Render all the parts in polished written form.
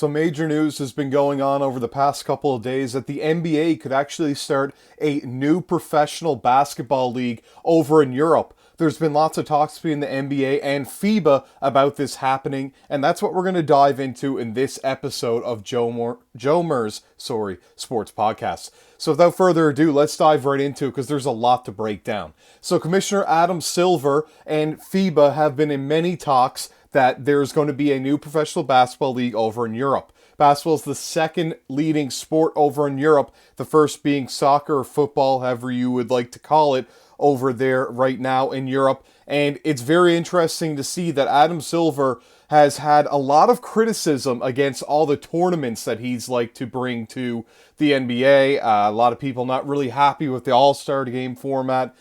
Some major news has been going on over the past couple of days that the NBA could actually start a new professional basketball league over in Europe. There's been lots of talks between the NBA and FIBA about this happening, and that's what we're going to dive into in this episode of Joe Mers Sports Podcast. So without further ado, let's dive right into it because there's a lot to break down. So Commissioner Adam Silver and FIBA have been in many talks that there's going to be a new professional basketball league over in Europe. Basketball is the second leading sport over in Europe, the first being soccer or football, however you would like to call it, over there right now in Europe. And it's very interesting to see that Adam Silver has had a lot of criticism against all the tournaments that he's like to bring to the NBA. A lot of people not really happy with the All-Star game format.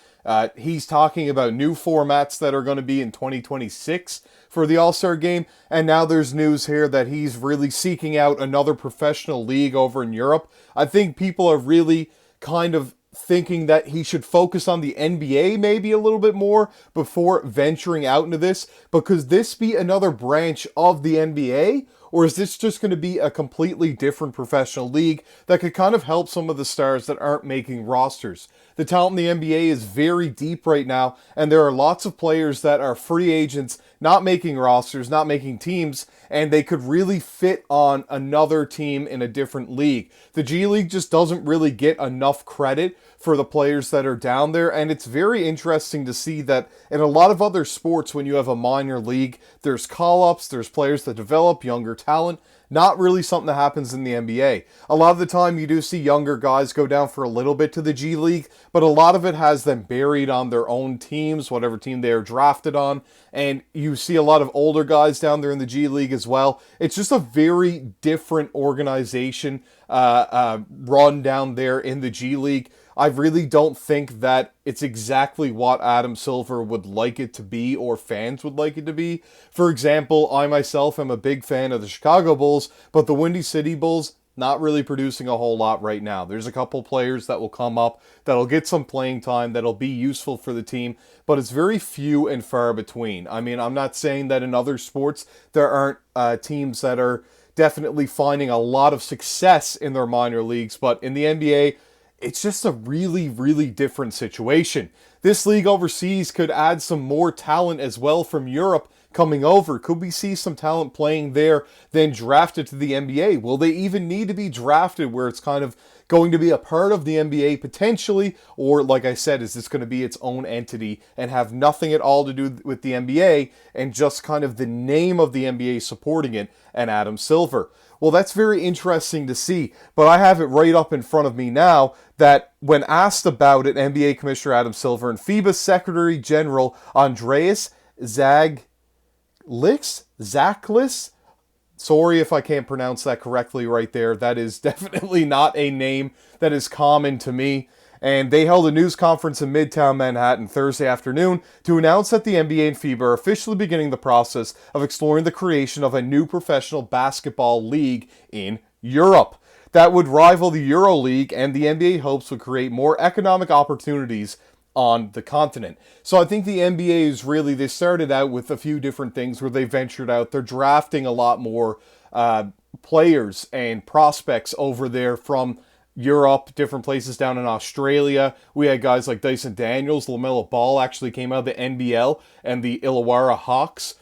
He's talking about new formats that are going to be in 2026 for the All-Star game, and now there's news here that he's really seeking out another professional league over in Europe. I think people are really kind of thinking that he should focus on the NBA maybe a little bit more before venturing out into this, but could this be another branch of the NBA? Or is this just going to be a completely different professional league that could kind of help some of the stars that aren't making rosters? The talent in the NBA is very deep right now, and there are lots of players that are free agents, not making rosters, not making teams, and they could really fit on another team in a different league. The G League just doesn't really get enough credit for the players that are down there, and it's very interesting to see that in a lot of other sports, when you have a minor league, there's call-ups, there's players that develop younger talent. Not really something that happens in the NBA. A lot of the time you do see younger guys go down for a little bit to the G League, but a lot of it has them buried on their own teams, whatever team they are drafted on, and you see a lot of older guys down there in the G League as well. It's just a very different organization run down there in the G League. I really don't think that it's exactly what Adam Silver would like it to be or fans would like it to be. For example, I myself am a big fan of the Chicago Bulls, but the Windy City Bulls not really producing a whole lot right now. There's a couple players that will come up that'll get some playing time that'll be useful for the team, but it's very few and far between. I mean, I'm not saying that in other sports there aren't teams that are definitely finding a lot of success in their minor leagues, but in the NBA, it's just a really, really different situation. This league overseas could add some more talent as well from Europe coming over. Could we see some talent playing there, then drafted to the NBA? Will they even need to be drafted where it's kind of going to be a part of the NBA potentially? Or, like I said, is this going to be its own entity and have nothing at all to do with the NBA and just kind of the name of the NBA supporting it and Adam Silver? Well, that's very interesting to see, but I have it right up in front of me now that when asked about it, NBA Commissioner Adam Silver and FIBA Secretary General Andreas Zaglis, sorry if I can't pronounce that correctly right there. That is definitely not a name that is common to me. And they held a news conference in Midtown Manhattan Thursday afternoon to announce that the NBA and FIBA are officially beginning the process of exploring the creation of a new professional basketball league in Europe that would rival the Euro League, and the NBA hopes would create more economic opportunities on the continent. So I think the NBA is really, they started out with a few different things where they ventured out. They're drafting a lot more players and prospects over there from Europe, different places down in Australia. We had guys like Dyson Daniels, LaMelo Ball actually came out of the NBL and the Illawarra Hawks.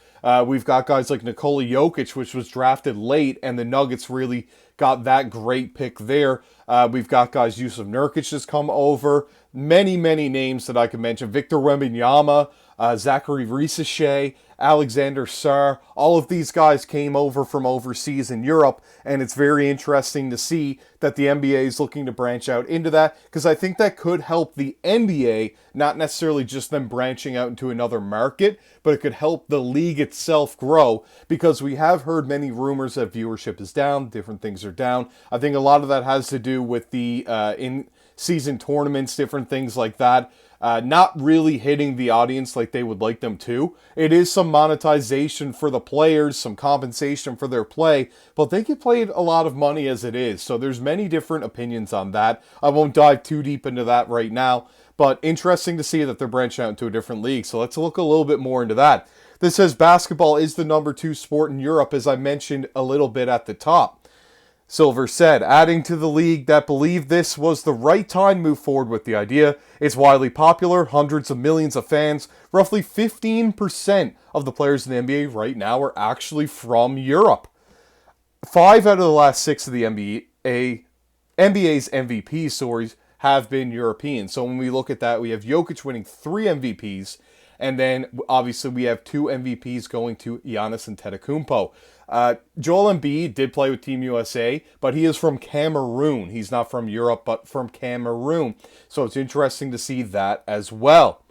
We've got guys like Nikola Jokic, which was drafted late, and the Nuggets really got that great pick there. We've got guys, Yusuf Nurkic has come over. Many, many names that I could mention. Victor Wembanyama, Zachary Risache, Alexander Sarr. All of these guys came over from overseas in Europe, and it's very interesting to see that the NBA is looking to branch out into that, because I think that could help the NBA, not necessarily just them branching out into another market, but it could help the league itself grow, because we have heard many rumors that viewership is down, different things are down. I think a lot of that has to do with the in-season tournaments, different things like that. not really hitting the audience like they would like them to. It is some monetization for the players, some compensation for their play, but they get paid a lot of money as it is. So there's many different opinions on that. I won't dive too deep into that right now, but interesting to see that they're branching out into a different league. So let's look a little bit more into that. This says basketball is the number 2 sport in Europe, as I mentioned a little bit at the top. Silver said, adding to the league that believed this was the right time to move forward with the idea. It's widely popular, hundreds of millions of fans. Roughly 15% of the players in the NBA right now are actually from Europe. 5 out of the last 6 of the NBA's MVP stories have been European. So when we look at that, we have Jokic winning 3 MVPs, and then obviously we have 2 MVPs going to Giannis Antetokounmpo. Joel Embiid did play with Team USA, but he is from Cameroon. He's not from Europe, but from Cameroon. So it's interesting to see that as well.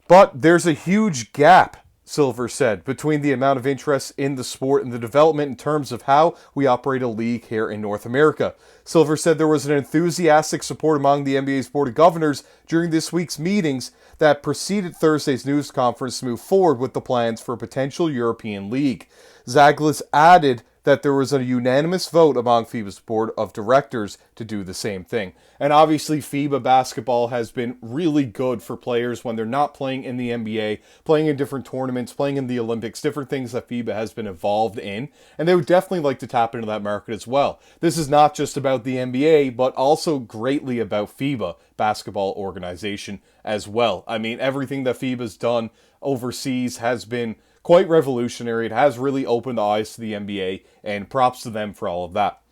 But there's a huge gap, Silver said, between the amount of interest in the sport and the development in terms of how we operate a league here in North America. Silver said there was an enthusiastic support among the NBA's Board of Governors during this week's meetings that preceded Thursday's news conference to move forward with the plans for a potential European league. Zaglis added that there was a unanimous vote among FIBA's board of directors to do the same thing. And obviously FIBA basketball has been really good for players when they're not playing in the NBA, playing in different tournaments, playing in the Olympics, different things that FIBA has been involved in. And they would definitely like to tap into that market as well. This is not just about the NBA, but also greatly about FIBA basketball organization as well. I mean, everything that FIBA's done overseas has been quite revolutionary. It has really opened eyes to the NBA, and props to them for all of that.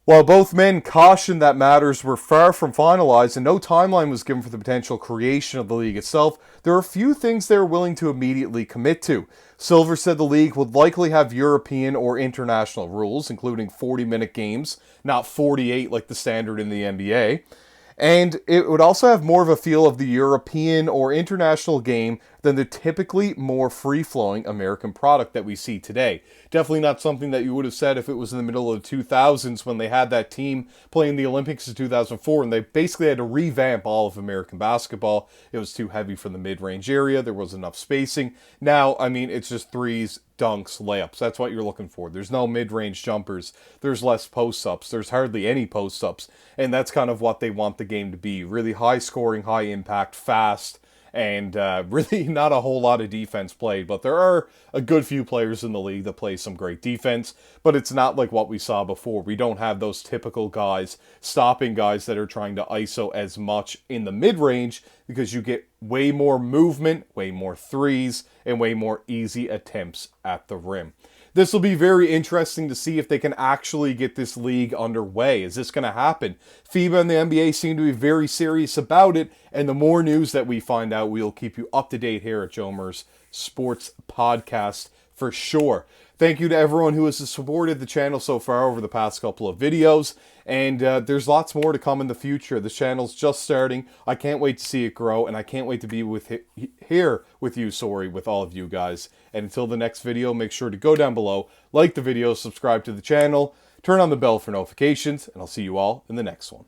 While both men cautioned that matters were far from finalized and no timeline was given for the potential creation of the league itself, there are a few things they are willing to immediately commit to. Silver said the league would likely have European or international rules, including 40-minute games, not 48 like the standard in the NBA. And it would also have more of a feel of the European or international game than the typically more free-flowing American product that we see today. Definitely not something that you would have said if it was in the middle of the 2000s when they had that team playing the Olympics in 2004, and they basically had to revamp all of American basketball. It was too heavy for the mid-range area. There wasn't enough spacing. Now, I mean, it's just threes, dunks, layups. That's what you're looking for. There's no mid-range jumpers. There's less post-ups. There's hardly any post-ups. And that's kind of what they want the game to be. Really high-scoring, high-impact, fast, and really not a whole lot of defense played. But there are a good few players in the league that play some great defense, but it's not like what we saw before. We don't have those typical guys stopping guys that are trying to ISO as much in the mid-range, because you get way more movement, way more threes, and way more easy attempts at the rim. This will be very interesting to see if they can actually get this league underway. Is this going to happen? FIBA and the NBA seem to be very serious about it, and the more news that we find out, we'll keep you up to date here at Joe Mers Sports Podcast for sure. Thank you to everyone who has supported the channel so far over the past couple of videos, and there's lots more to come in the future. This channel's just starting. I can't wait to see it grow, and I can't wait to be here with you, with all of you guys. And until the next video, make sure to go down below, like the video, subscribe to the channel, turn on the bell for notifications, and I'll see you all in the next one.